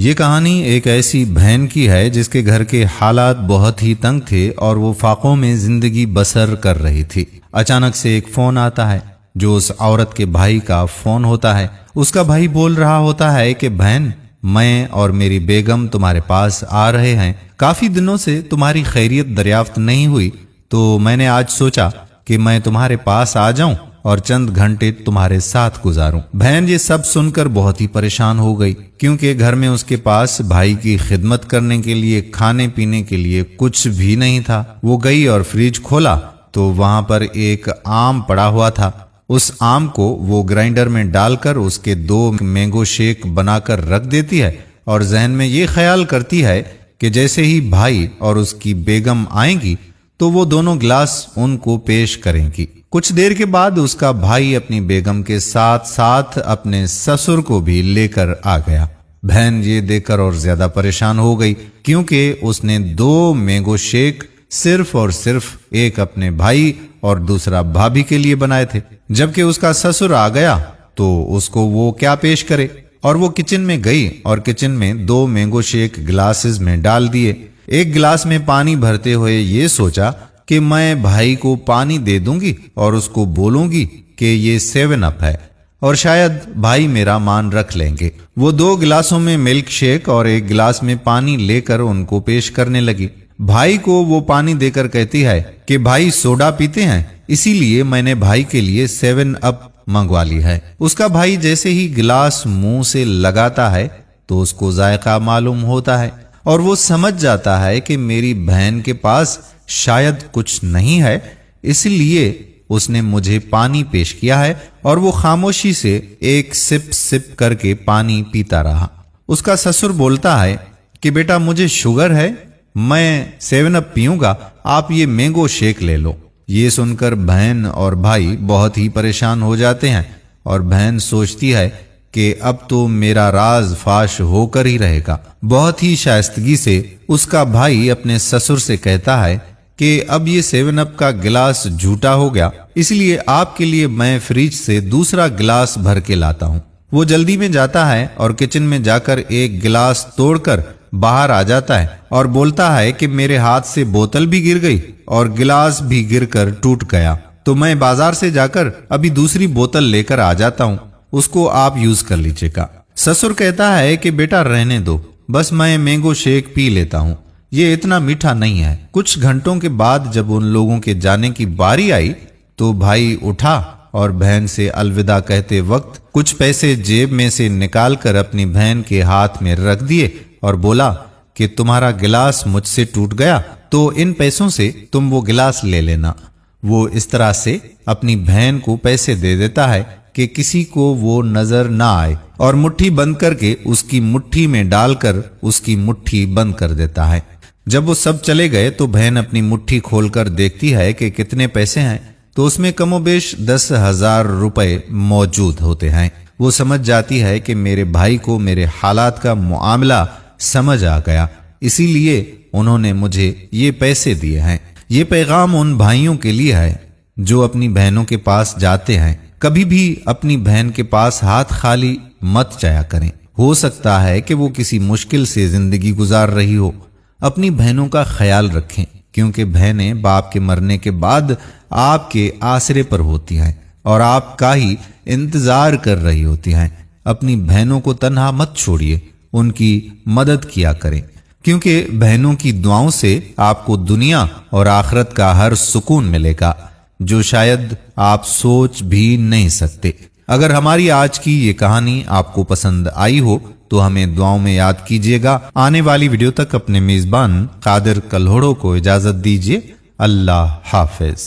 یہ کہانی ایک ایسی بہن کی ہے جس کے گھر کے حالات بہت ہی تنگ تھے اور وہ فاقوں میں زندگی بسر کر رہی تھی۔ اچانک سے ایک فون آتا ہے جو اس عورت کے بھائی کا فون ہوتا ہے۔ اس کا بھائی بول رہا ہوتا ہے کہ بہن، میں اور میری بیگم تمہارے پاس آ رہے ہیں، کافی دنوں سے تمہاری خیریت دریافت نہیں ہوئی، تو میں نے آج سوچا کہ میں تمہارے پاس آ جاؤں اور چند گھنٹے تمہارے ساتھ گزاروں۔ بہن یہ سب سن کر بہت ہی پریشان ہو گئی، کیونکہ گھر میں اس کے پاس بھائی کی خدمت کرنے کے لیے کھانے پینے کے لیے کچھ بھی نہیں تھا۔ وہ گئی اور فریج کھولا تو وہاں پر ایک آم پڑا ہوا تھا۔ اس آم کو وہ گرائنڈر میں ڈال کر اس کے 2 مینگو شیک بنا کر رکھ دیتی ہے اور ذہن میں یہ خیال کرتی ہے کہ جیسے ہی بھائی اور اس کی بیگم آئیں گی تو وہ دونوں گلاس ان کو پیش کریں گی۔ کچھ دیر کے بعد اس کا بھائی اپنی بیگم کے ساتھ ساتھ اپنے سسر کو بھی لے کر آ گیا۔ بہن یہ دیکھ کر اور زیادہ پریشان ہو گئی، کیونکہ اس نے 2 مینگو شیک صرف اور صرف ایک اپنے بھائی اور دوسرا بھابھی کے لیے بنائے تھے، جبکہ اس کا سسر آ گیا تو اس کو وہ کیا پیش کرے۔ اور وہ کچن میں گئی اور کچن میں 2 مینگو شیک گلاسز میں ڈال دیے۔ ایک گلاس میں پانی بھرتے ہوئے یہ سوچا کہ میں بھائی کو پانی دے دوں گی اور اس کو بولوں گی کہ یہ 7 اپ ہے اور شاید بھائی میرا مان رکھ لیں گے۔ وہ 2 گلاسوں میں ملک شیک اور ایک گلاس میں پانی لے کر ان کو پیش کرنے لگی۔ بھائی کو وہ پانی دے کر کہتی ہے کہ بھائی سوڈا پیتے ہیں، اسی لیے میں نے بھائی کے لیے 7 اپ منگوا لی ہے۔ اس کا بھائی جیسے ہی گلاس منہ سے لگاتا ہے تو اس کو ذائقہ معلوم ہوتا ہے اور وہ سمجھ جاتا ہے کہ میری بہن کے پاس شاید کچھ نہیں ہے، اس لیے اس نے مجھے پانی پیش کیا ہے، اور وہ خاموشی سے ایک سپ سپ کر کے پانی پیتا رہا۔ اس کا سسر بولتا ہے کہ بیٹا مجھے شوگر ہے، میں 7 اپ پیوں گا، آپ یہ مینگو شیک لے لو۔ یہ سن کر بہن اور بھائی بہت ہی پریشان ہو جاتے ہیں اور بہن سوچتی ہے کہ اب تو میرا راز فاش ہو کر ہی رہے گا۔ بہت ہی شائستگی سے اس کا بھائی اپنے سسر سے کہتا ہے کہ اب یہ 7 اپ کا گلاس جھوٹا ہو گیا، اس لیے آپ کے لیے میں فریج سے دوسرا گلاس بھر کے لاتا ہوں۔ وہ جلدی میں جاتا ہے اور کچن میں جا کر ایک گلاس توڑ کر باہر آ جاتا ہے اور بولتا ہے کہ میرے ہاتھ سے بوتل بھی گر گئی اور گلاس بھی گر کر ٹوٹ گیا، تو میں بازار سے جا کر ابھی دوسری بوتل لے کر آ جاتا ہوں، اس کو آپ یوز کر لیجیے گا۔ سسر کہتا ہے کہ بیٹا رہنے دو، بس میں مینگو شیک پی لیتا ہوں، یہ اتنا میٹھا نہیں ہے۔ کچھ گھنٹوں کے بعد جب ان لوگوں کے جانے کی باری آئی تو بھائی اٹھا اور بہن سے الوداع کہتے وقت کچھ پیسے جیب میں سے نکال کر اپنی بہن کے ہاتھ میں رکھ دیے اور بولا کہ تمہارا گلاس مجھ سے ٹوٹ گیا تو ان پیسوں سے تم وہ گلاس لے لینا۔ وہ اس طرح سے اپنی بہن کو پیسے دے دیتا ہے کہ کسی کو وہ نظر نہ آئے، اور مٹھی بند کر کے اس کی مٹھی میں ڈال کر اس کی مٹھی بند کر دیتا ہے۔ جب وہ سب چلے گئے تو بہن اپنی مٹھی کھول کر دیکھتی ہے کہ کتنے پیسے ہیں، تو اس میں کم و بیش 10,000 روپے موجود ہوتے ہیں۔ وہ سمجھ جاتی ہے کہ میرے بھائی کو میرے حالات کا معاملہ سمجھ آ گیا، اسی لیے انہوں نے مجھے یہ پیسے دیے ہیں۔ یہ پیغام ان بھائیوں کے لیے ہے جو اپنی بہنوں کے پاس جاتے ہیں، کبھی بھی اپنی بہن کے پاس ہاتھ خالی مت جایا کریں۔ ہو سکتا ہے کہ وہ کسی مشکل سے زندگی گزار رہی ہو۔ اپنی بہنوں کا خیال رکھیں، کیونکہ بہنیں باپ کے مرنے کے بعد آپ کے آسرے پر ہوتی ہیں اور آپ کا ہی انتظار کر رہی ہوتی ہیں۔ اپنی بہنوں کو تنہا مت چھوڑیے، ان کی مدد کیا کریں، کیونکہ بہنوں کی دعاؤں سے آپ کو دنیا اور آخرت کا ہر سکون ملے گا جو شاید آپ سوچ بھی نہیں سکتے۔ اگر ہماری آج کی یہ کہانی آپ کو پسند آئی ہو تو ہمیں دعاؤں میں یاد کیجیے گا۔ آنے والی ویڈیو تک اپنے میزبان قادر کلہوڑو کو اجازت دیجیے۔ اللہ حافظ۔